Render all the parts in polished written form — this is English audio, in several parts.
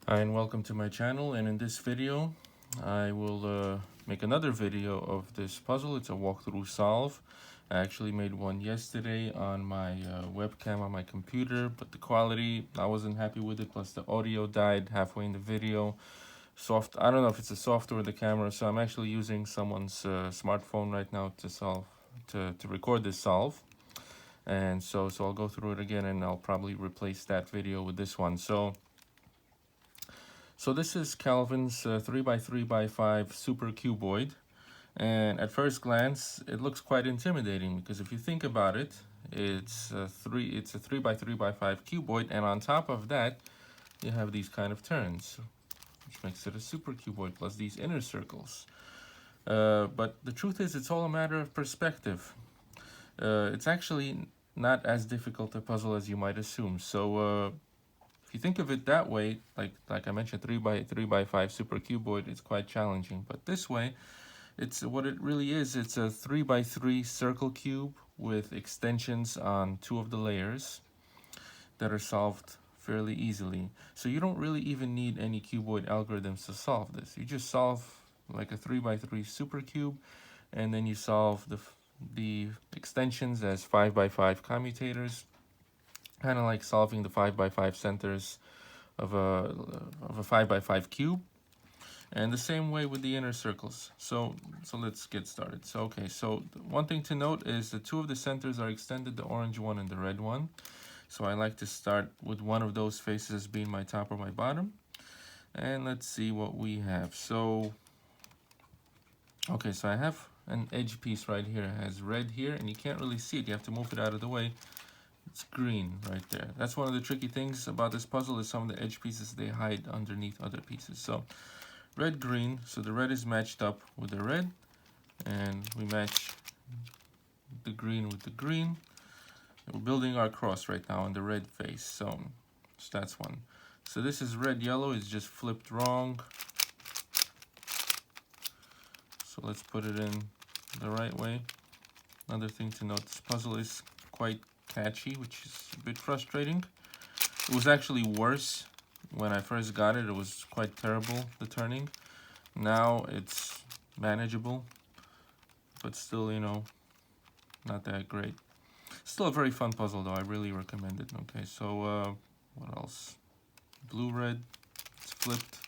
Hi and welcome to my channel, and in this video I will make another video of this puzzle. It's a walkthrough solve. I actually made one yesterday on my webcam on my computer, but the quality, I wasn't happy with it, plus the audio died halfway in the video. I don't know if it's the software or the camera, so I'm actually using someone's smartphone right now to record this solve. And so I'll go through it again, and I'll probably replace that video with this one. So this is Calvin's 3x3x5 super cuboid, and at first glance it looks quite intimidating because if you think about it, it's a 3x3x5 cuboid, and on top of that you have these kind of turns, which makes it a super cuboid plus these inner circles. But the truth is, it's all a matter of perspective. It's actually not as difficult a puzzle as you might assume. If you think of it that way, like I mentioned, 3x3x5 super cuboid, it's quite challenging. But this way, it's what it really is. It's a 3x3 circle cube with extensions on two of the layers that are solved fairly easily. So you don't really even need any cuboid algorithms to solve this. You just solve like a 3x3 super cube, and then you solve the extensions as 5x5 commutators, kind of like solving the 5x5 centers of a 5x5 cube, and the same way with the inner circles. So let's get started. So one thing to note is the two of the centers are extended, the orange one and the red one. So I like to start with one of those faces being my top or my bottom, and let's see what we have. So I have an edge piece right here. It has red here, and you can't really see it. You have to move it out of the way. It's green right there. That's one of the tricky things about this puzzle, is some of the edge pieces, they hide underneath other pieces. So red, green, so the red is matched up with the red, and we match the green with the green. We're building our cross right now on the red face, so that's one. So this is red, yellow, it's just flipped wrong. So let's put it in the right way. Another thing to note, this puzzle is quite catchy, which is a bit frustrating. It was actually worse when I first got it. It was quite terrible, the turning. Now it's manageable, but still, not that great. Still a very fun puzzle though, I really recommend it. Okay, so what else? Blue, red, it's flipped.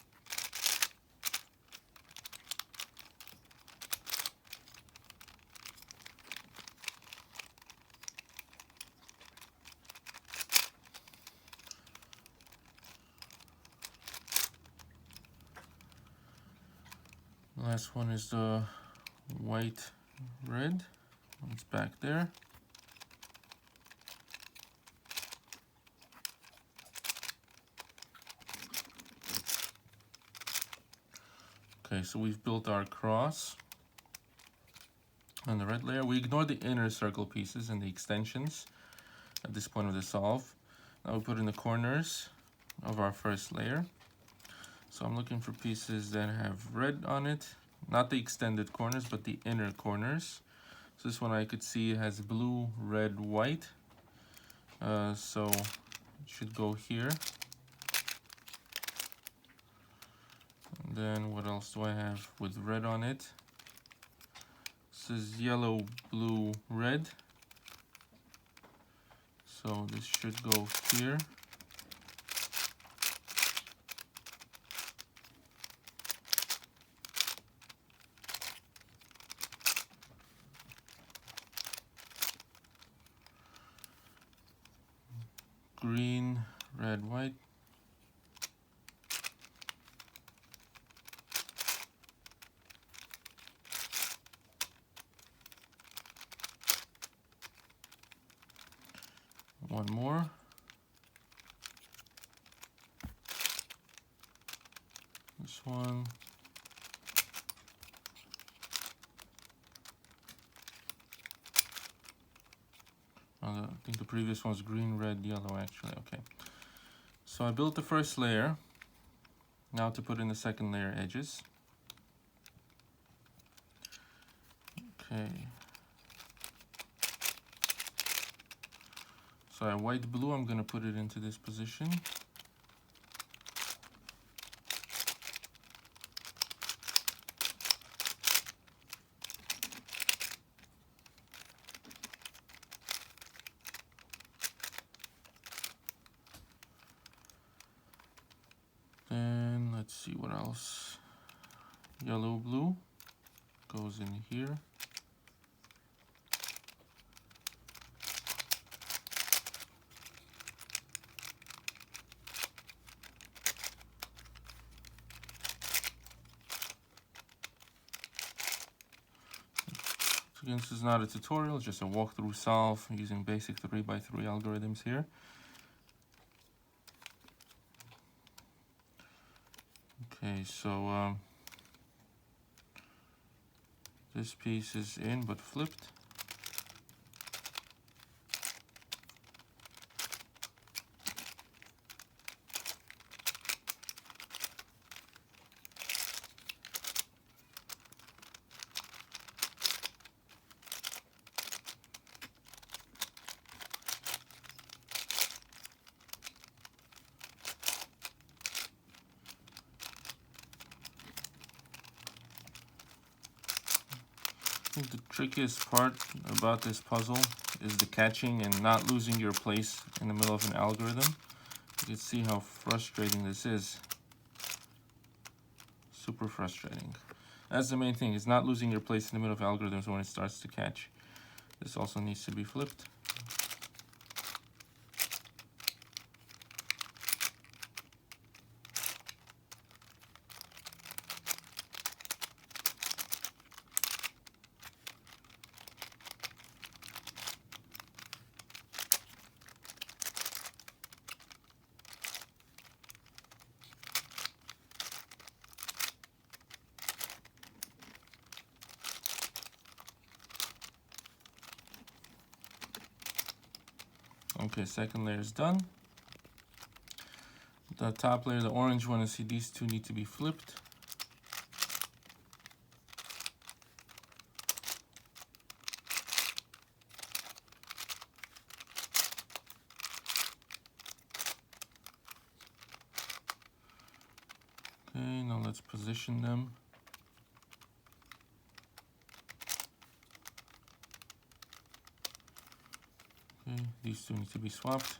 Last one is the white, red. It's back there. Okay, so we've built our cross on the red layer. We ignore the inner circle pieces and the extensions at this point of the solve. Now we put in the corners of our first layer. So I'm looking for pieces that have red on it, not the extended corners, but the inner corners. So this one I could see has blue, red, white. So it should go here. And then what else do I have with red on it? This is yellow, blue, red. So this should go here. Green, red, white. One more. This one. I think the previous one's green, red, yellow actually. Okay. So I built the first layer. Now to put in the second layer edges. Okay. So I white blue, I'm going to put it into this position. Let's see what else. Yellow, blue goes in here. Again, this is not a tutorial, it's just a walkthrough solve using basic 3x3 algorithms here. Okay, so this piece is in but flipped. I think the trickiest part about this puzzle is the catching and not losing your place in the middle of an algorithm. You can see how frustrating this is. Super frustrating. That's the main thing, is not losing your place in the middle of algorithms when it starts to catch. This also needs to be flipped. Okay, second layer is done. The top layer, the orange one, I see these two need to be flipped. Okay, now let's position them. Okay, these two need to be swapped.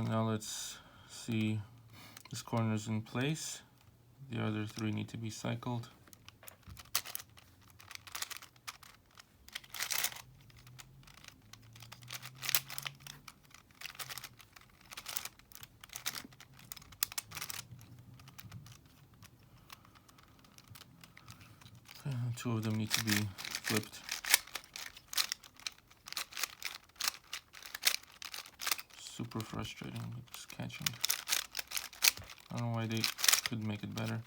Now let's see, this corner is in place. The other three need to be cycled. Two of them need to be flipped. Super frustrating with this catching. I don't know why they could make it better.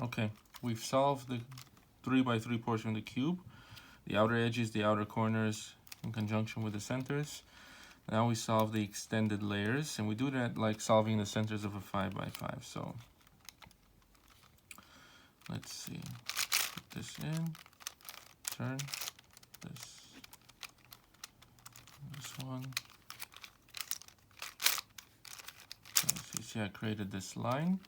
Okay, we've solved the 3x3 portion of the cube. The outer edges, the outer corners in conjunction with the centers. Now we solve the extended layers, and we do that like solving the centers of a 5x5. So let's see, put this in, turn this one. Okay, so you see I created this line.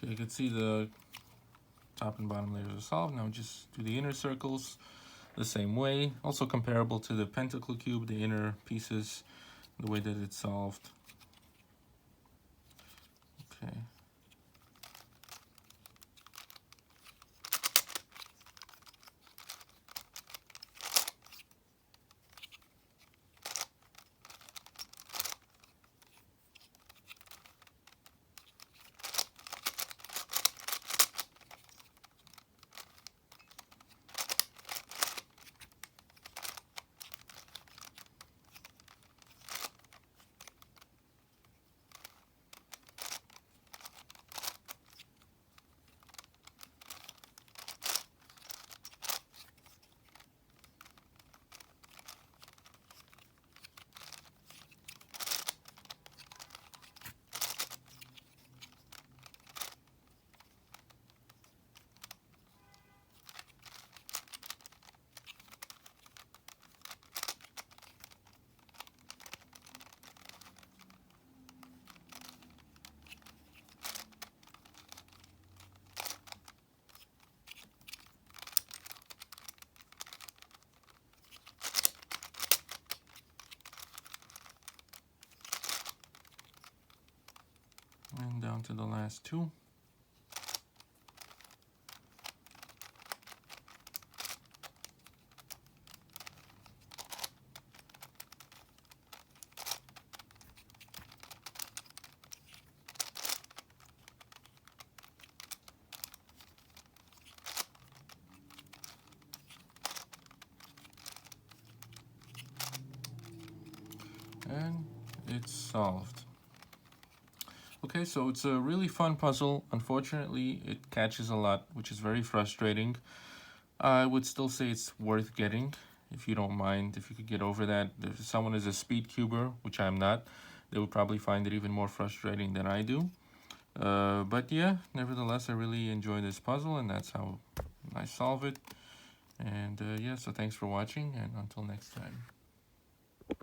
Okay, you can see the top and bottom layers are solved. Now just do the inner circles the same way. Also comparable to the pentacle cube, the inner pieces, the way that it's solved. Okay. And down to the last two. And it's solved. Okay, so it's a really fun puzzle. Unfortunately, it catches a lot, which is very frustrating. I would still say it's worth getting, if you don't mind, if you could get over that. If someone is a speed cuber, which I'm not, they would probably find it even more frustrating than I do. But yeah, nevertheless, I really enjoy this puzzle, and that's how I solve it. And yeah, so thanks for watching, and until next time.